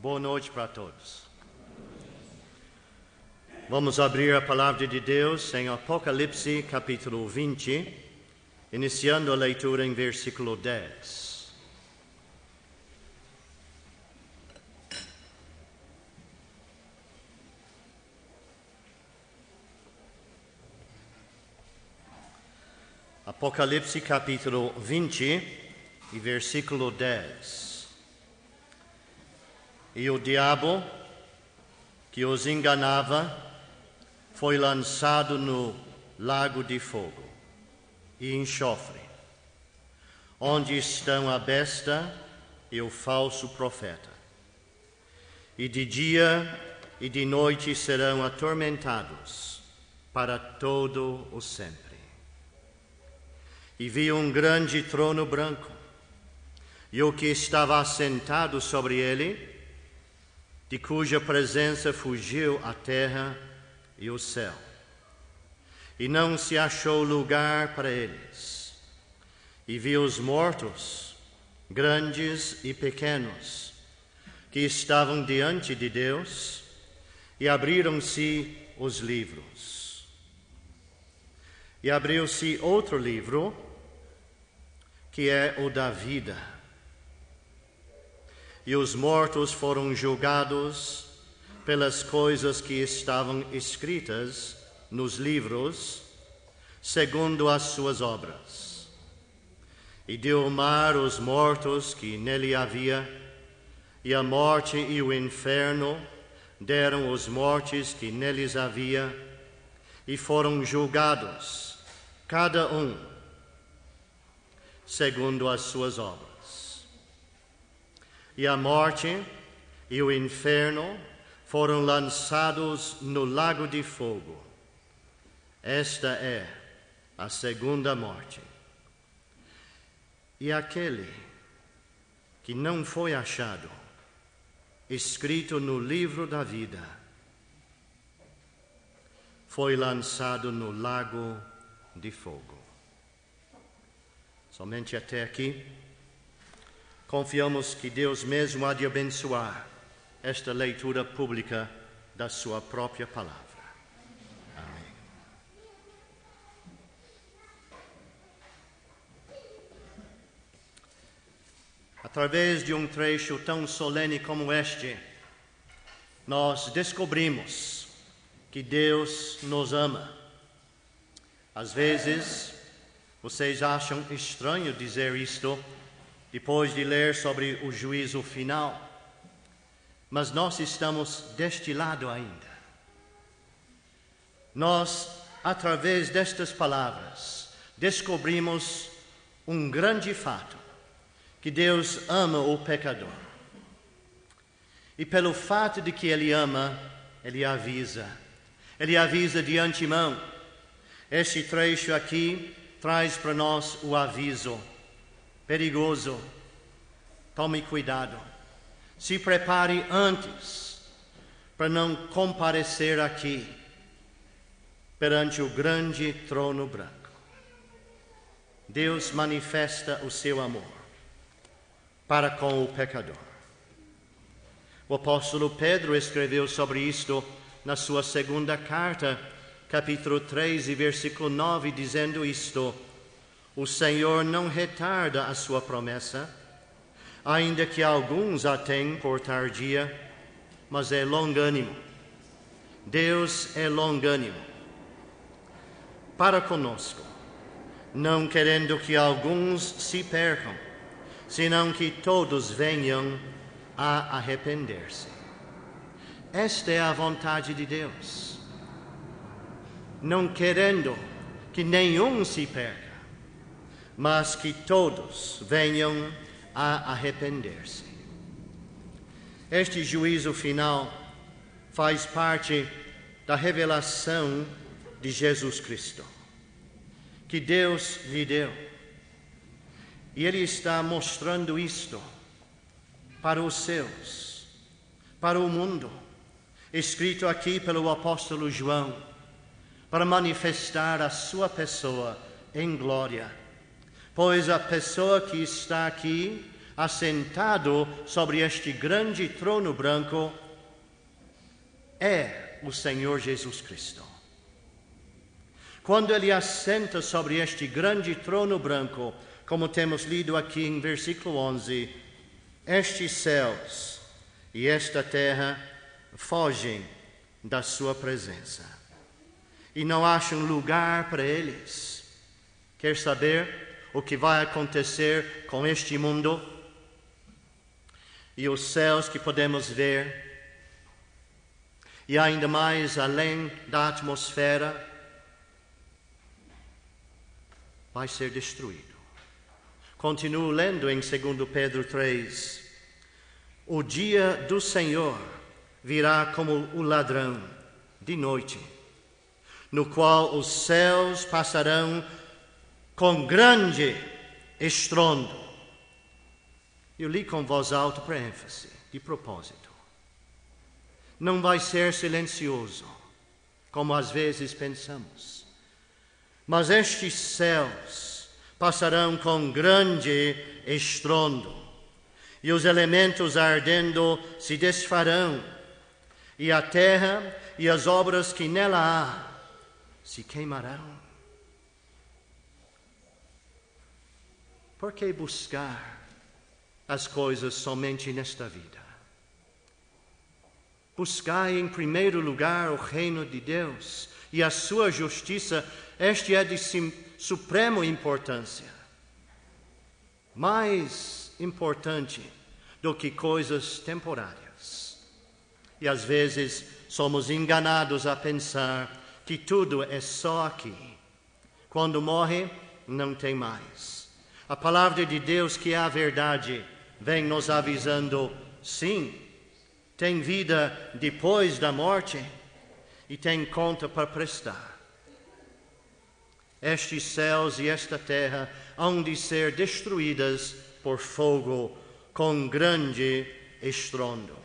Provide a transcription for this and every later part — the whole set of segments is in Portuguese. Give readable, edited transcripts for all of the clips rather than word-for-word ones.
Boa noite para todos. Vamos abrir a palavra de Deus em Apocalipse, capítulo 20, iniciando a leitura em versículo 10. Apocalipse, capítulo 20, e versículo 10. E o diabo, que os enganava, foi lançado no lago de fogo e enxofre, onde estão a besta e o falso profeta. E de dia e de noite serão atormentados para todo o sempre. E vi um grande trono branco, e o que estava assentado sobre ele, de cuja presença fugiu a terra e o céu, e não se achou lugar para eles. E vi os mortos, grandes e pequenos, que estavam diante de Deus, e abriram-se os livros. E abriu-se outro livro, que é o da vida. E os mortos foram julgados pelas coisas que estavam escritas nos livros, segundo as suas obras. E deu o mar os mortos que nele havia, e a morte e o inferno deram os mortos que neles havia, e foram julgados, cada um segundo as suas obras. E a morte e o inferno foram lançados no lago de fogo. Esta é a segunda morte. E aquele que não foi achado escrito no livro da vida foi lançado no lago de fogo. Somente até aqui. Confiamos que Deus mesmo há de abençoar esta leitura pública da sua própria palavra. Amém. Através de um trecho tão solene como este, nós descobrimos que Deus nos ama. Às vezes, vocês acham estranho dizer isto depois de ler sobre o juízo final, mas nós estamos deste lado ainda. Nós, através destas palavras, descobrimos um grande fato, que Deus ama o pecador. E pelo fato de que Ele ama, Ele avisa de antemão. Este trecho aqui traz para nós o aviso perigoso. Tome cuidado. Se prepare antes para não comparecer aqui perante o grande trono branco. Deus manifesta o seu amor para com o pecador. O apóstolo Pedro escreveu sobre isto na sua segunda carta, capítulo 3 e versículo 9, dizendo isto: o Senhor não retarda a sua promessa, ainda que alguns a tenham por tardia, mas é longânimo. Deus é longânimo para conosco, não querendo que alguns se percam, senão que todos venham a arrepender-se. Esta é a vontade de Deus, não querendo que nenhum se perca, mas que todos venham a arrepender-se. Este juízo final faz parte da revelação de Jesus Cristo, que Deus lhe deu. E Ele está mostrando isto para os seus, para o mundo, escrito aqui pelo apóstolo João, para manifestar a sua pessoa em glória. Pois a pessoa que está aqui assentado sobre este grande trono branco, é o Senhor Jesus Cristo. Quando Ele assenta sobre este grande trono branco, como temos lido aqui em versículo 11, estes céus e esta terra fogem da sua presença e não acham lugar para eles. Quer saber o que vai acontecer com este mundo e os céus que podemos ver, e ainda mais além da atmosfera? Vai ser destruído. Continuo lendo em 2 Pedro 3. O dia do Senhor virá como o ladrão de noite, no qual os céus passarão com grande estrondo. Eu li com voz alta para ênfase, de propósito. Não vai ser silencioso, como às vezes pensamos. Mas estes céus passarão com grande estrondo, e os elementos ardendo se desfarão, e a terra e as obras que nela há se queimarão. Por que buscar as coisas somente nesta vida? Buscai em primeiro lugar o reino de Deus e a sua justiça. Este é de suprema importância, mais importante do que coisas temporárias. E às vezes somos enganados a pensar que tudo é só aqui. Quando morre, não tem mais. A palavra de Deus, que é a verdade, vem nos avisando: sim, tem vida depois da morte e tem conta para prestar. Estes céus e esta terra hão de ser destruídas por fogo com grande estrondo.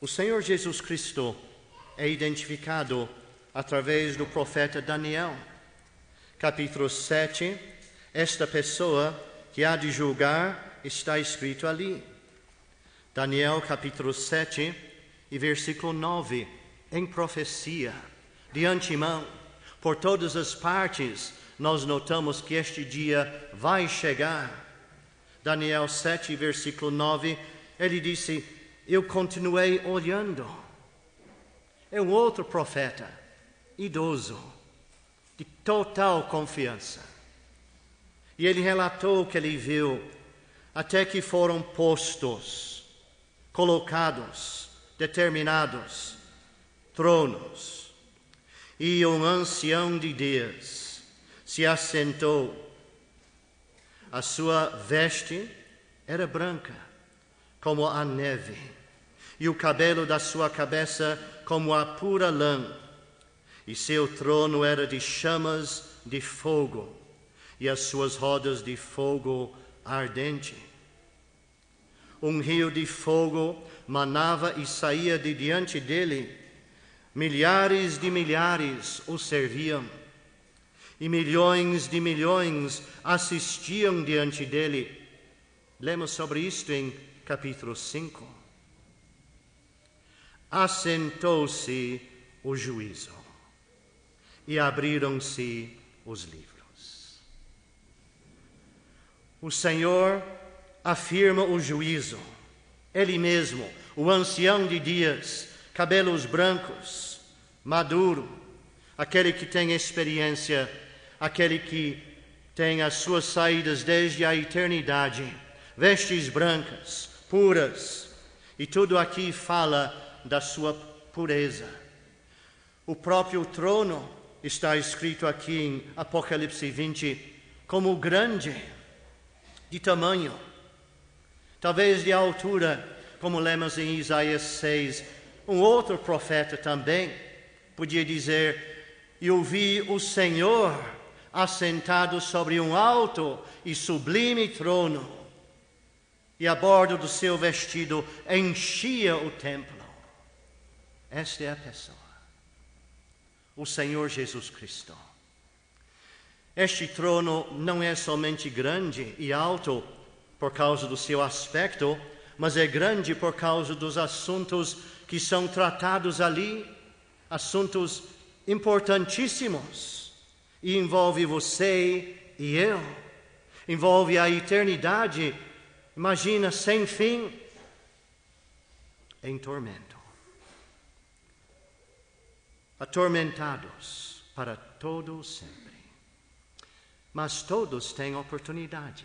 O Senhor Jesus Cristo é identificado através do profeta Daniel. Capítulo 7, esta pessoa que há de julgar está escrito ali. Daniel capítulo 7 e versículo 9, em profecia, de antemão, por todas as partes, nós notamos que este dia vai chegar. Daniel 7, versículo 9, ele disse: eu continuei olhando. É um outro profeta, idoso, de total confiança. E ele relatou o que ele viu, até que foram postos, colocados, determinados, tronos. E um ancião de dias se assentou. A sua veste era branca, como a neve, e o cabelo da sua cabeça como a pura lã. E seu trono era de chamas de fogo, e as suas rodas de fogo ardente. Um rio de fogo manava e saía de diante dele. Milhares de milhares o serviam, e milhões de milhões assistiam diante dele. Lemos sobre isto em capítulo 5. Assentou-se o juízo, e abriram-se os livros. O Senhor afirma o juízo. Ele mesmo, o ancião de dias, cabelos brancos, maduro, aquele que tem experiência, aquele que tem as suas saídas desde a eternidade, vestes brancas, puras, e tudo aqui fala da sua pureza. O próprio trono está escrito aqui em Apocalipse 20 como grande, de tamanho, talvez de altura, como lemos em Isaías 6. Um outro profeta também podia dizer: eu vi o Senhor assentado sobre um alto e sublime trono, e a borda do seu vestido enchia o templo. Esta é a pessoa, o Senhor Jesus Cristo. Este trono não é somente grande e alto por causa do seu aspecto, mas é grande por causa dos assuntos que são tratados ali, assuntos importantíssimos, e envolve você e eu, envolve a eternidade, imagina, sem fim, em tormento. Atormentados para todo sempre. Mas todos têm oportunidade.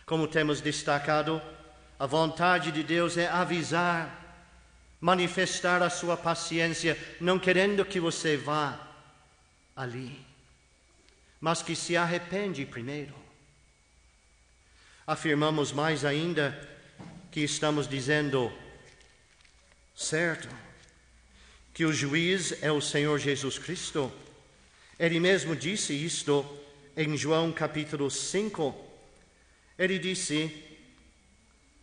Como temos destacado, a vontade de Deus é avisar, manifestar a sua paciência, não querendo que você vá ali, mas que se arrepende primeiro. Afirmamos mais ainda que estamos dizendo certo, que o juiz é o Senhor Jesus Cristo. Ele mesmo disse isto em João capítulo 5. Ele disse: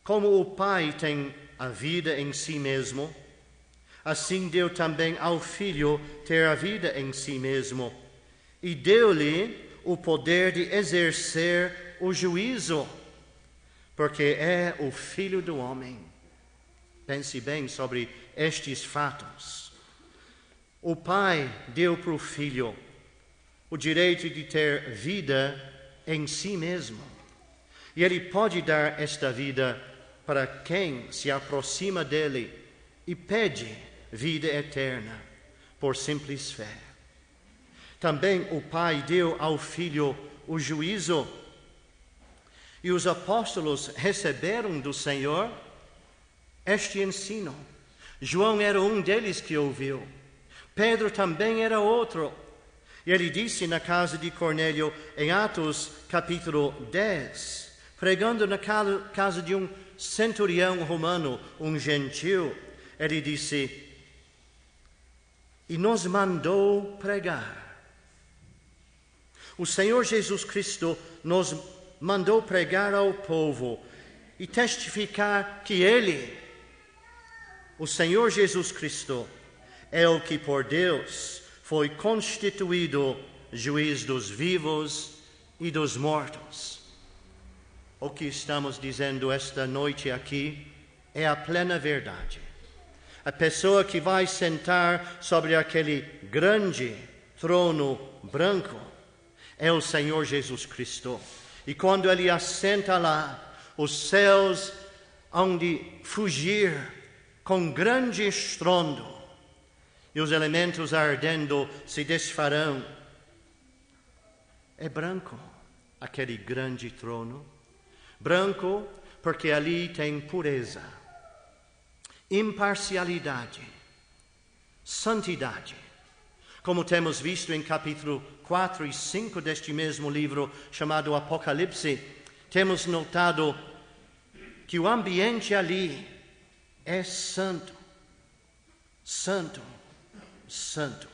como o Pai tem a vida em si mesmo, assim deu também ao Filho ter a vida em si mesmo, e deu-lhe o poder de exercer o juízo, porque é o Filho do homem. Pense bem sobre estes fatos. O Pai deu para o Filho o direito de ter vida em si mesmo. E Ele pode dar esta vida para quem se aproxima dEle e pede vida eterna por simples fé. Também o Pai deu ao Filho o juízo. E os apóstolos receberam do Senhor este ensino. João era um deles que ouviu. Pedro também era outro. E ele disse na casa de Cornélio, em Atos capítulo 10, pregando na casa de um centurião romano, um gentil, ele disse: e nos mandou pregar. O Senhor Jesus Cristo nos mandou pregar ao povo e testificar que Ele, o Senhor Jesus Cristo, é o que por Deus foi constituído juiz dos vivos e dos mortos. O que estamos dizendo esta noite aqui é a plena verdade. A pessoa que vai sentar sobre aquele grande trono branco é o Senhor Jesus Cristo. E quando Ele assenta lá, os céus hão de fugir com grande estrondo, e os elementos ardendo se desfarão. É branco aquele grande trono, branco porque ali tem pureza, imparcialidade, santidade. Como temos visto em capítulo 4 e 5 deste mesmo livro chamado Apocalipse, temos notado que o ambiente ali é santo, santo, santo.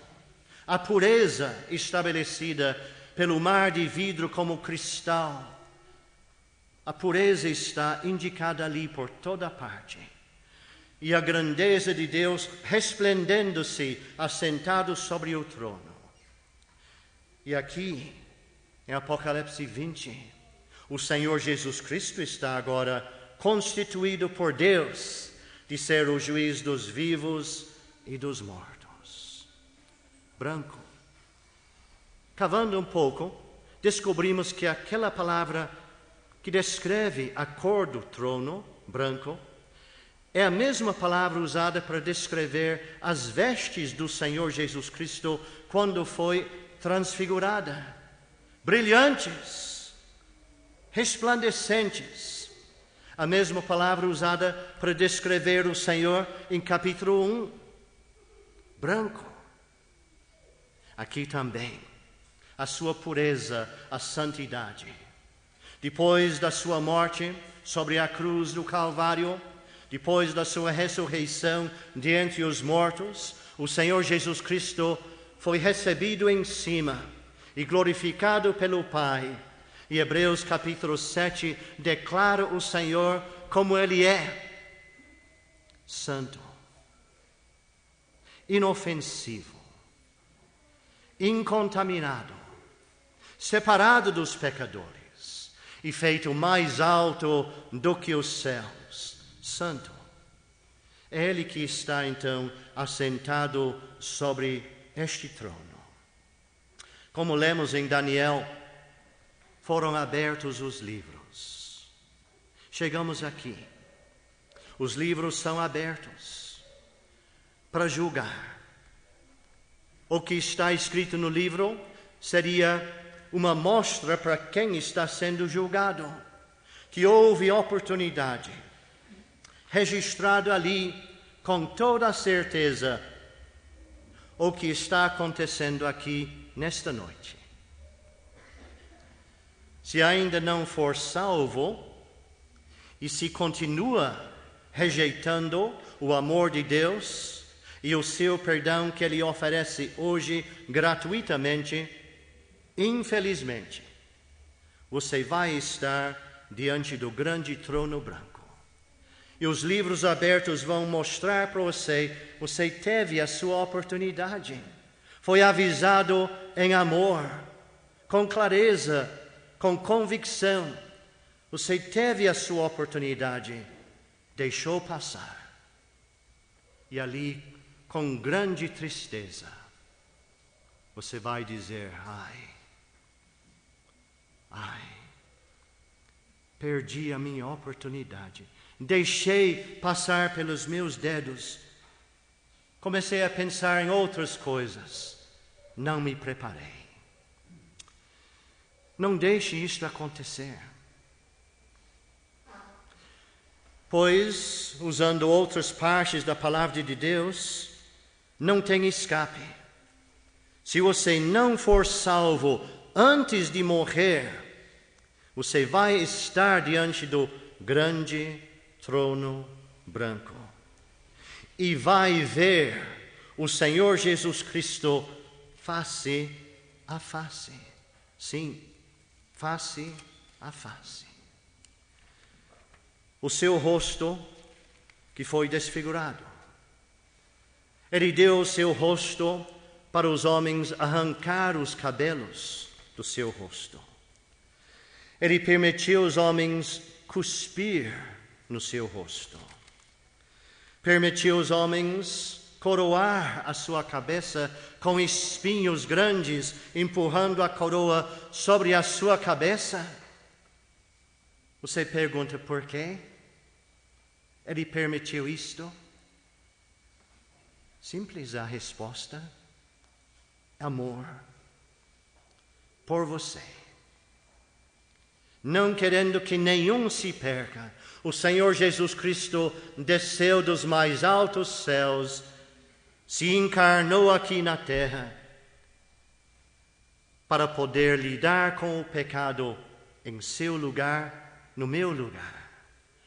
A pureza estabelecida pelo mar de vidro como cristal, a pureza está indicada ali por toda parte. E a grandeza de Deus resplendendo-se, assentado sobre o trono. E aqui, em Apocalipse 20, o Senhor Jesus Cristo está agora constituído por Deus de ser o juiz dos vivos e dos mortos. Branco. Cavando um pouco, descobrimos que aquela palavra que descreve a cor do trono, branco, é a mesma palavra usada para descrever as vestes do Senhor Jesus Cristo quando foi transfigurada. Brilhantes, resplandecentes. A mesma palavra usada para descrever o Senhor em capítulo 1. Branco. Aqui também, a sua pureza, a santidade. Depois da sua morte sobre a cruz do Calvário, depois da sua ressurreição de entre os mortos, o Senhor Jesus Cristo foi recebido em cima e glorificado pelo Pai. E Hebreus capítulo 7 declara o Senhor como Ele é: santo, inofensivo, incontaminado, separado dos pecadores e feito mais alto do que os céus, santo. É Ele que está então assentado sobre este trono. Como lemos em Daniel, foram abertos os livros. Chegamos aqui. Os livros são abertos para julgar. O que está escrito no livro seria uma mostra para quem está sendo julgado, que houve oportunidade, registrado ali com toda a certeza o que está acontecendo aqui nesta noite. Se ainda não for salvo e se continua rejeitando o amor de Deus e o seu perdão que Ele oferece hoje gratuitamente, infelizmente, você vai estar diante do grande trono branco. E os livros abertos vão mostrar para você, você teve a sua oportunidade. Foi avisado em amor, com clareza, com convicção. Você teve a sua oportunidade, deixou passar. E ali, com grande tristeza, você vai dizer: ai, perdi a minha oportunidade. Deixei passar pelos meus dedos. Comecei a pensar em outras coisas. Não me preparei. Não deixe isto acontecer. Pois, usando outras partes da palavra de Deus, não tem escape. Se você não for salvo antes de morrer, você vai estar diante do grande trono branco e vai ver o Senhor Jesus Cristo face a face. Sim, face a face. O seu rosto que foi desfigurado. Ele deu o seu rosto para os homens arrancar os cabelos do seu rosto. Ele permitiu os homens cuspir no seu rosto. Permitiu os homens coroar a sua cabeça com espinhos grandes, empurrando a coroa sobre a sua cabeça. Você pergunta por quê? Ele permitiu isto? Simples a resposta: amor por você. Não querendo que nenhum se perca, o Senhor Jesus Cristo desceu dos mais altos céus, se encarnou aqui na terra para poder lidar com o pecado em seu lugar, no meu lugar.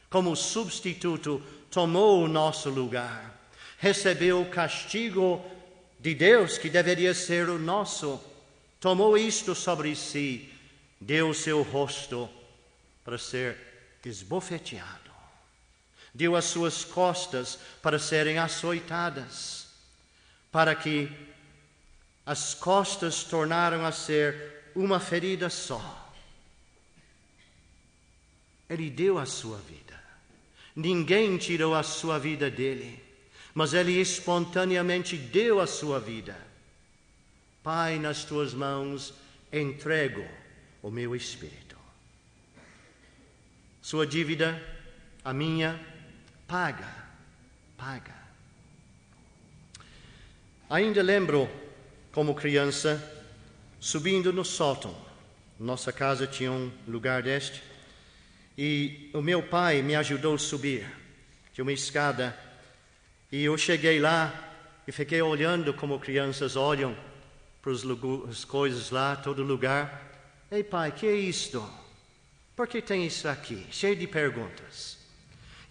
Como substituto, tomou o nosso lugar, recebeu o castigo de Deus que deveria ser o nosso, tomou isto sobre si, deu o seu rosto para ser esbofeteado, deu as suas costas para serem açoitadas, para que as costas tornaram a ser uma ferida só. Ele deu a sua vida. Ninguém tirou a sua vida dele, mas ele espontaneamente deu a sua vida. Pai, nas tuas mãos entrego o meu espírito. Sua dívida, a minha, paga. Ainda lembro, como criança, subindo no sótão. Nossa casa tinha um lugar deste. E o meu pai me ajudou a subir. Tinha uma escada. E eu cheguei lá e fiquei olhando como crianças olham para as coisas lá, todo lugar. Ei, pai, que é isto? Por que tem isso aqui? Cheio de perguntas.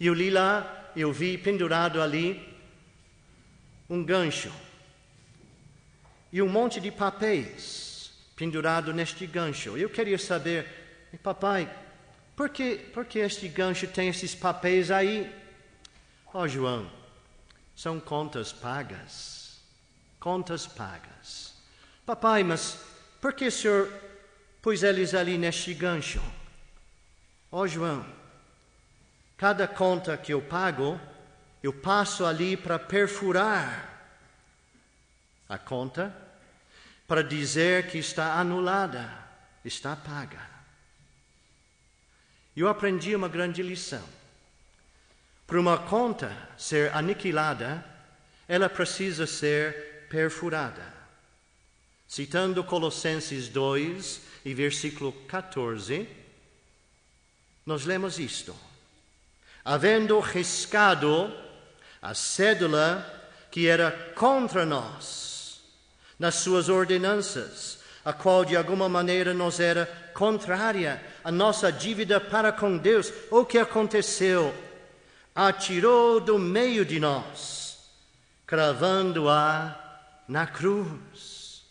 E eu li lá, eu vi pendurado ali um gancho. E um monte de papéis pendurado neste gancho. Eu queria saber, papai, por que este gancho tem esses papéis aí? Oh, João, são contas pagas. Contas pagas. Papai, mas por que o senhor Pus eles ali neste gancho. Ó João, cada conta que eu pago, eu passo ali para perfurar a conta, para dizer que está anulada, está paga. Eu aprendi uma grande lição. Para uma conta ser aniquilada, ela precisa ser perfurada. Citando Colossenses 2 e versículo 14, nós lemos isto. Havendo riscado a cédula que era contra nós, nas suas ordenanças, a qual de alguma maneira nos era contrária à nossa dívida para com Deus, o que aconteceu? Atirou do meio de nós, cravando-a na cruz.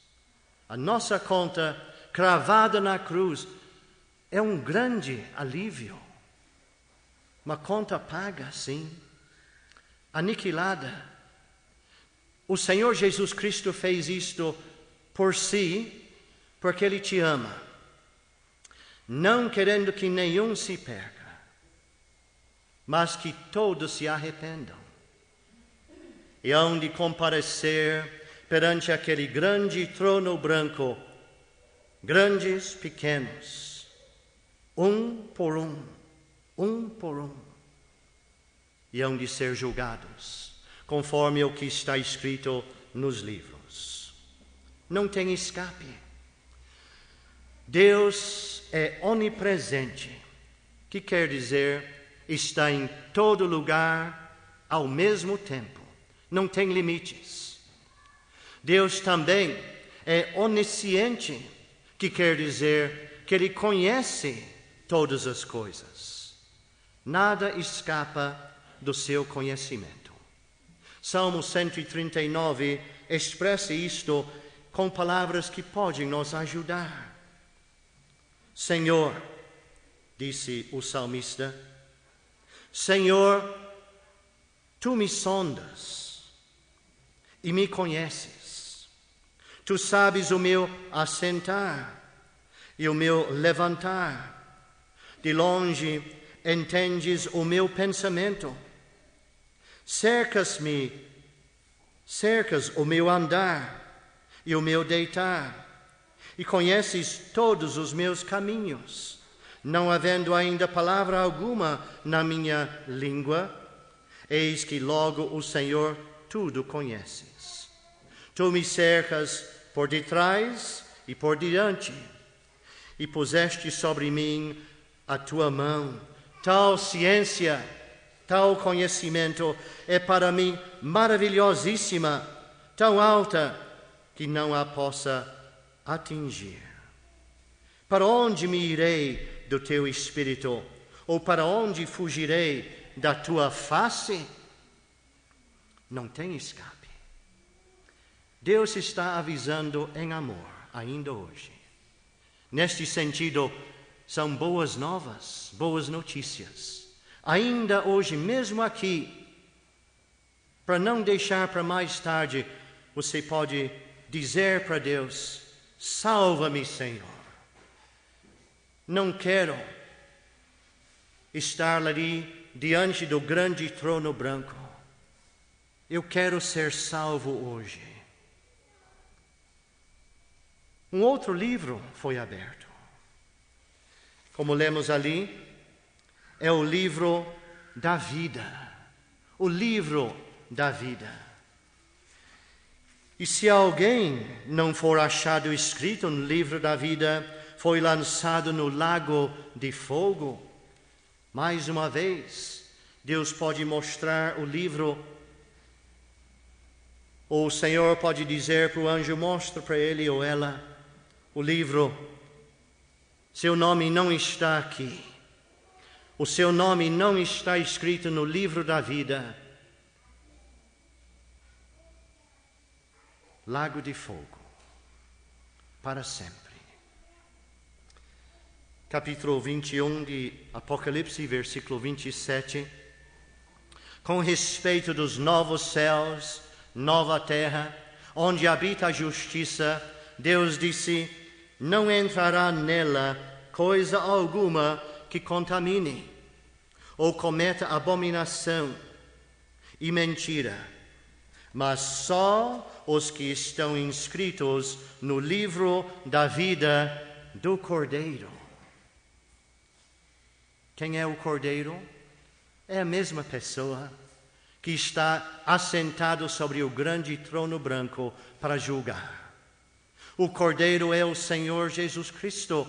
A nossa conta cravada na cruz é um grande alívio. Uma conta paga, sim, aniquilada. O Senhor Jesus Cristo fez isto por si, porque Ele te ama, não querendo que nenhum se perca, mas que todos se arrependam. E hão de comparecer perante aquele grande trono branco, grandes, pequenos, um por um, e hão de ser julgados, conforme o que está escrito nos livros. Não tem escape. Deus é onipresente, que quer dizer está em todo lugar ao mesmo tempo, não tem limites. Deus também é onisciente, que quer dizer que Ele conhece todas as coisas. Nada escapa do seu conhecimento. Salmo 139 expressa isto com palavras que podem nos ajudar. Senhor, disse o salmista, Senhor, Tu me sondas e me conheces. Tu sabes o meu assentar e o meu levantar. De longe entendes o meu pensamento. Cercas o meu andar e o meu deitar, e conheces todos os meus caminhos. Não havendo ainda palavra alguma na minha língua, eis que logo o Senhor tudo conheces. Tu me cercas por detrás e por diante, e puseste sobre mim a tua mão. Tal ciência, tal conhecimento é para mim maravilhosíssima, tão alta que não a possa atingir. Para onde me irei do teu espírito? Ou para onde fugirei da tua face? Não tem escape. Deus está avisando em amor, ainda hoje. Neste sentido, são boas novas, boas notícias. Ainda hoje, mesmo aqui, para não deixar para mais tarde, você pode dizer para Deus, salva-me, Senhor. Não quero estar ali diante do grande trono branco. Eu quero ser salvo hoje. Um outro livro foi aberto. Como lemos ali, é o livro da vida. O livro da vida. E se alguém não for achado escrito no livro da vida, foi lançado no lago de fogo. Mais uma vez, Deus pode mostrar o livro, ou o Senhor pode dizer para o anjo, mostra para ele ou ela o livro. Seu nome não está aqui. O seu nome não está escrito no livro da vida. Lago de fogo, para sempre. Capítulo 21 de Apocalipse, versículo 27. Com respeito dos novos céus, nova terra, onde habita a justiça, Deus disse, não entrará nela coisa alguma que contamine, ou cometa abominação e mentira, mas só os que estão inscritos no livro da vida do Cordeiro. Quem é o Cordeiro? É a mesma pessoa que está assentado sobre o grande trono branco para julgar. O Cordeiro é o Senhor Jesus Cristo,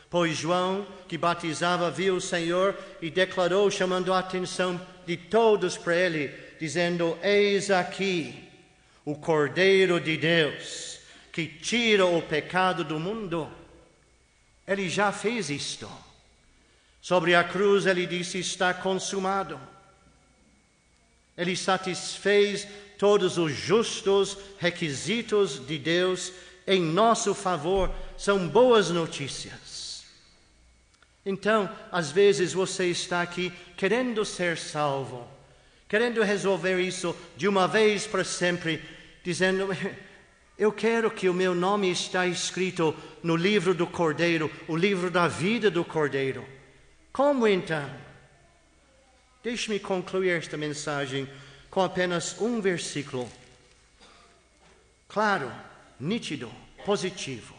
pois João, que batizava, viu o Senhor e declarou, chamando a atenção de todos para ele, dizendo: eis aqui o Cordeiro de Deus, que tira o pecado do mundo. Ele já fez isto. Sobre a cruz ele disse: está consumado. Ele satisfez todos os justos requisitos de Deus em nosso favor. São boas notícias. Então, às vezes você está aqui querendo ser salvo, querendo resolver isso de uma vez para sempre, dizendo: eu quero que o meu nome está escrito no livro do Cordeiro, o livro da vida do Cordeiro. Como então? Deixe-me concluir esta mensagem com apenas um versículo claro, nítido, positivo.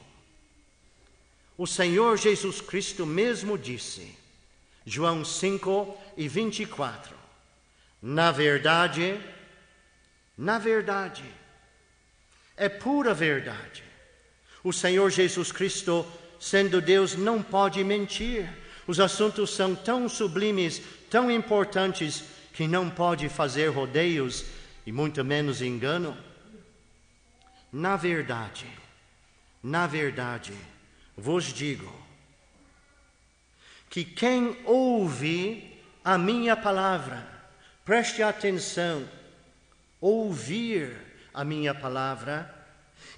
O Senhor Jesus Cristo mesmo disse, João 5:24, na verdade, é pura verdade. O Senhor Jesus Cristo, sendo Deus, não pode mentir. Os assuntos são tão sublimes, tão importantes, que não pode fazer rodeios e muito menos engano. Na verdade, vos digo que quem ouve a minha palavra, preste atenção, ouvir a minha palavra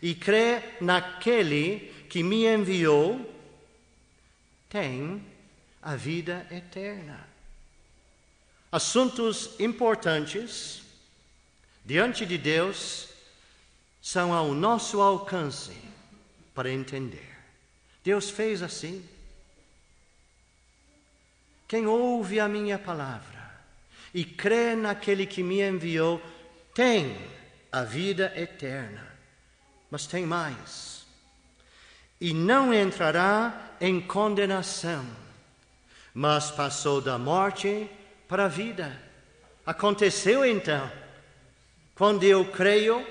e crê naquele que me enviou, tem a vida eterna. Assuntos importantes diante de Deus são ao nosso alcance para entender. Deus fez assim. Quem ouve a minha palavra e crê naquele que me enviou, tem a vida eterna. Mas tem mais. E não entrará em condenação, mas passou da morte para a vida. Aconteceu então. Quando eu creio,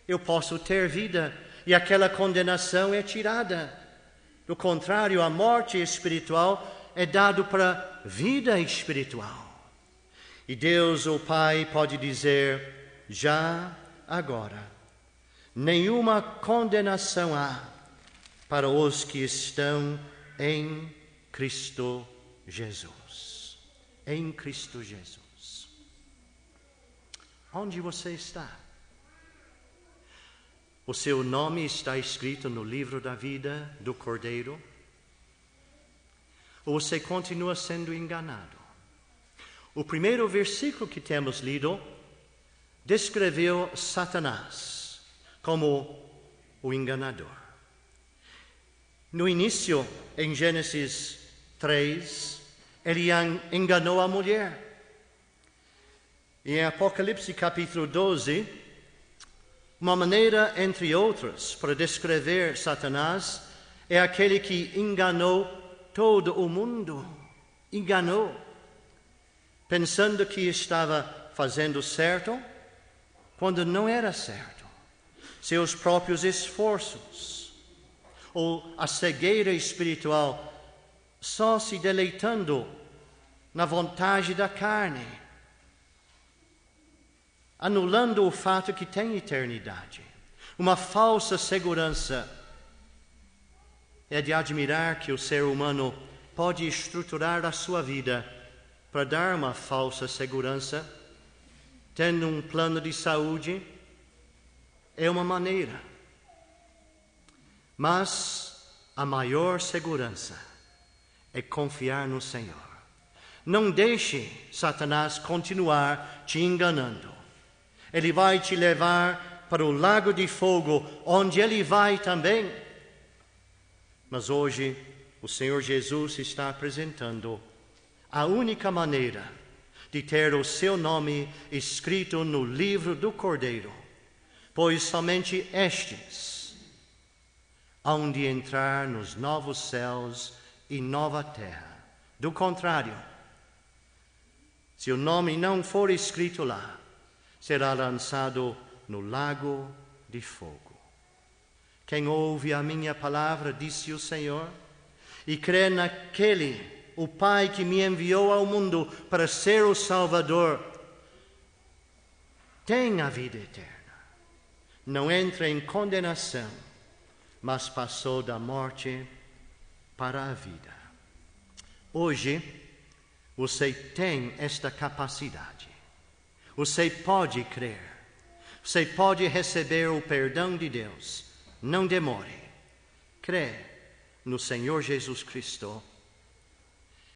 eu posso ter vida e aquela condenação é tirada. Do contrário, a morte espiritual é dada para a vida espiritual. E Deus, o Pai, pode dizer, já agora, nenhuma condenação há para os que estão em Cristo Jesus. Em Cristo Jesus. Onde você está? O seu nome está escrito no livro da vida do Cordeiro? Ou você continua sendo enganado? O primeiro versículo que temos lido descreveu Satanás como o enganador. No início, em Gênesis 3, ele enganou a mulher. E em Apocalipse capítulo 12, uma maneira, entre outras, para descrever Satanás é aquele que enganou todo o mundo. Enganou, pensando que estava fazendo certo, quando não era certo. Seus próprios esforços, ou a cegueira espiritual, só se deleitando na vontade da carne, anulando o fato que tem eternidade. Uma falsa segurança. É de admirar que o ser humano pode estruturar a sua vida para dar uma falsa segurança, tendo um plano de saúde, é uma maneira. Mas a maior segurança é confiar no Senhor. Não deixe Satanás continuar te enganando. Ele vai te levar para o lago de fogo, onde ele vai também. Mas hoje o Senhor Jesus está apresentando a única maneira de ter o seu nome escrito no livro do Cordeiro, pois somente estes hão de entrar nos novos céus e nova terra. Do contrário, se o nome não for escrito lá, será lançado no lago de fogo. Quem ouve a minha palavra, disse o Senhor, e crê naquele, o Pai que me enviou ao mundo para ser o Salvador, tem a vida eterna. Não entra em condenação, mas passou da morte para a vida. Hoje, você tem esta capacidade. Você pode crer. Você pode receber o perdão de Deus. Não demore. Crê no Senhor Jesus Cristo